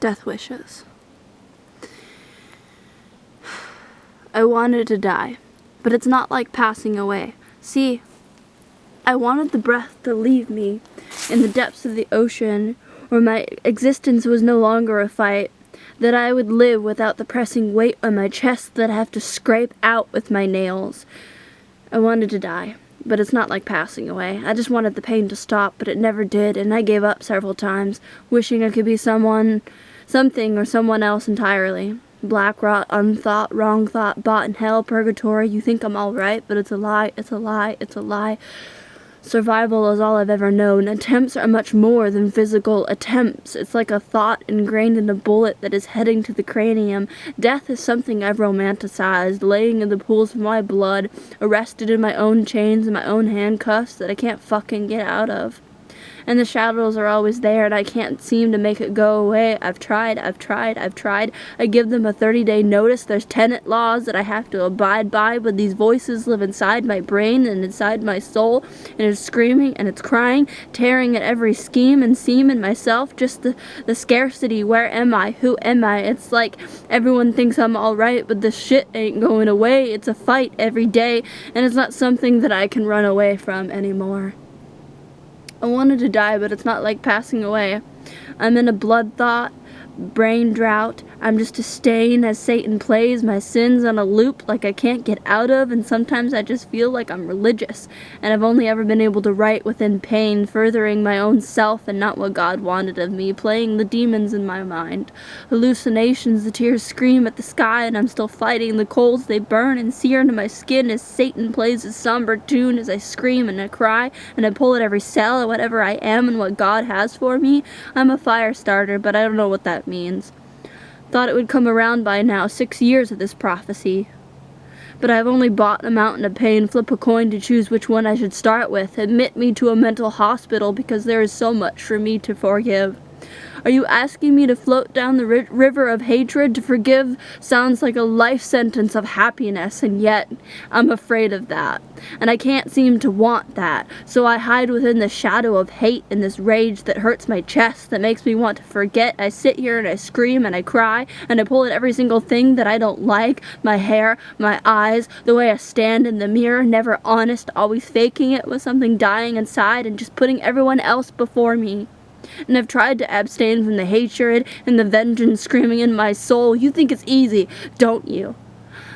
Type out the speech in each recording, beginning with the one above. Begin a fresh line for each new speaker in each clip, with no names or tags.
Death wishes. I wanted to die, but it's not like passing away. See, I wanted the breath to leave me in the depths of the ocean, where my existence was no longer a fight, that I would live without the pressing weight on my chest that I have to scrape out with my nails. I wanted to die, but it's not like passing away. I just wanted the pain to stop, but it never did, and I gave up several times, wishing I could be something, or someone else entirely. Black rot, unthought, wrong thought, bought in hell, purgatory. You think I'm alright, but it's a lie, it's a lie, it's a lie. Survival is all I've ever known. Attempts are much more than physical attempts. It's like a thought ingrained in a bullet that is heading to the cranium. Death is something I've romanticized, laying in the pools of my blood, arrested in my own chains and my own handcuffs that I can't fucking get out of. And the shadows are always there, and I can't seem to make it go away. I've tried. I give them a 30-day notice. There's tenant laws that I have to abide by, but these voices live inside my brain and inside my soul, and it's screaming and it's crying, tearing at every scheme and seam in myself. Just the scarcity. Where am I? Who am I? It's like everyone thinks I'm alright, but this shit ain't going away. It's a fight every day, and it's not something that I can run away from anymore. I wanted to die, but it's not like passing away. I'm in a blood thought, brain drought. I'm just a stain as Satan plays my sins on a loop like I can't get out of, and sometimes I just feel like I'm religious, and I've only ever been able to write within pain, furthering my own self and not what God wanted of me, playing the demons in my mind. Hallucinations, the tears scream at the sky, and I'm still fighting the coals. They burn and sear into my skin as Satan plays his somber tune as I scream and I cry, and I pull at every cell at whatever I am and what God has for me. I'm a fire starter, but I don't know what that means. Thought it would come around by now, 6 years of this prophecy. But I've only bought a mountain of pain, flip a coin to choose which one I should start with, admit me to a mental hospital because there is so much for me to forgive. Are you asking me to float down the river of hatred? To forgive sounds like a life sentence of happiness, and yet I'm afraid of that. And I can't seem to want that, so I hide within the shadow of hate and this rage that hurts my chest, that makes me want to forget. I sit here and I scream and I cry, and I pull at every single thing that I don't like. My hair, my eyes, the way I stand in the mirror, never honest, always faking it with something dying inside and just putting everyone else before me. And I've tried to abstain from the hatred and the vengeance screaming in my soul. You think it's easy, don't you?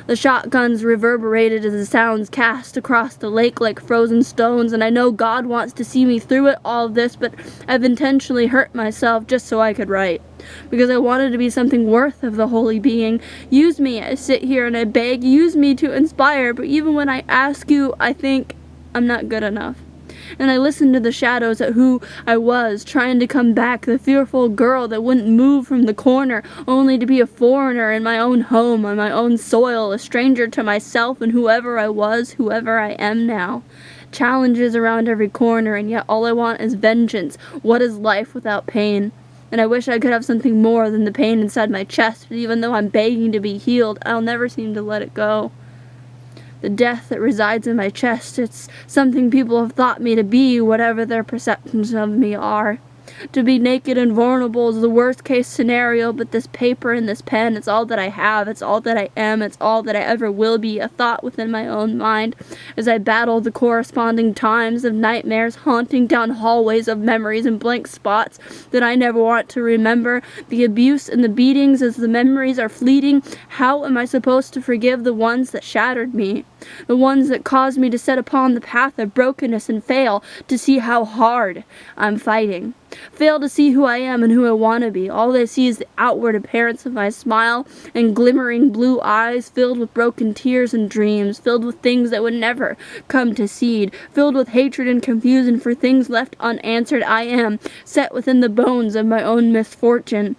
The shotguns reverberated as the sounds cast across the lake like frozen stones, and I know God wants to see me through it, all of this, but I've intentionally hurt myself just so I could write. Because I wanted to be something worth of the holy being. Use me, I sit here and I beg, use me to inspire, but even when I ask you, I think I'm not good enough. And I listened to the shadows at who I was, trying to come back, the fearful girl that wouldn't move from the corner, only to be a foreigner in my own home, on my own soil, a stranger to myself and whoever I was, whoever I am now. Challenges around every corner, and yet all I want is vengeance. What is life without pain? And I wish I could have something more than the pain inside my chest, but even though I'm begging to be healed, I'll never seem to let it go. The death that resides in my chest, it's something people have thought me to be, whatever their perceptions of me are. To be naked and vulnerable is the worst case scenario, but this paper and this pen, it's all that I have, it's all that I am, it's all that I ever will be, a thought within my own mind, as I battle the corresponding times of nightmares haunting down hallways of memories and blank spots that I never want to remember, the abuse and the beatings as the memories are fleeting. How am I supposed to forgive the ones that shattered me? The ones that caused me to set upon the path of brokenness and fail to see how hard I'm fighting. Fail to see who I am and who I want to be. All they see is the outward appearance of my smile and glimmering blue eyes filled with broken tears and dreams, filled with things that would never come to seed, filled with hatred and confusion for things left unanswered. I am set within the bones of my own misfortune.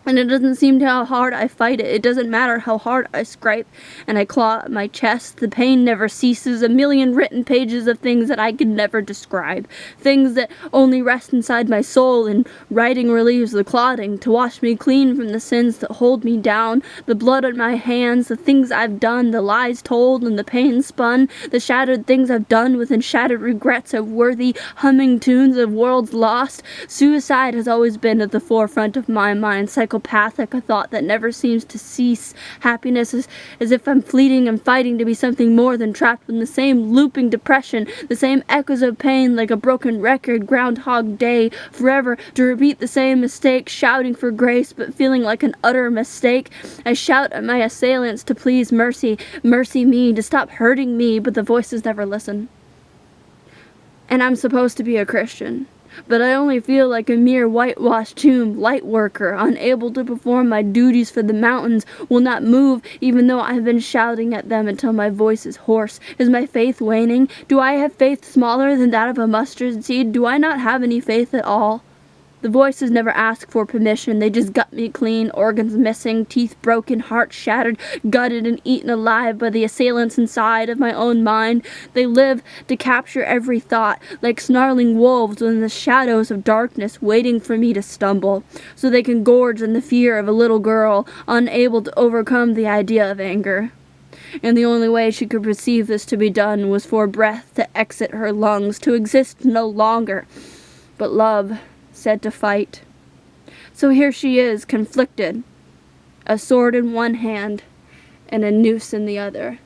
And it doesn't seem to how hard I fight it. It doesn't matter how hard I scrape and I claw at my chest. The pain never ceases. A million written pages of things that I could never describe. Things that only rest inside my soul, and writing relieves the clotting to wash me clean from the sins that hold me down. The blood on my hands, the things I've done, the lies told and the pain spun, the shattered things I've done within shattered regrets of worthy humming tunes of worlds lost. Suicide has always been at the forefront of my mind. psychopathic, a thought that never seems to cease. Happiness is as if I'm fleeting and fighting to be something more than trapped in the same looping depression, the same echoes of pain like a broken record, Groundhog Day, forever to repeat the same mistake, shouting for grace but feeling like an utter mistake. I shout at my assailants to please mercy, mercy me, to stop hurting me, but the voices never listen. And I'm supposed to be a Christian, but I only feel like a mere whitewashed tomb light worker, unable to perform my duties, for the mountains will not move, even though I have been shouting at them until my voice is hoarse. Is my faith waning? Do I have faith smaller than that of a mustard seed? Do I not have any faith at all? The voices never ask for permission. They just gut me clean, organs missing, teeth broken, heart shattered, gutted and eaten alive by the assailants inside of my own mind. They live to capture every thought, like snarling wolves in the shadows of darkness, waiting for me to stumble, so they can gorge on the fear of a little girl, unable to overcome the idea of anger. And the only way she could perceive this to be done was for breath to exit her lungs, to exist no longer, but love said to fight. So here she is, conflicted, a sword in one hand and a noose in the other.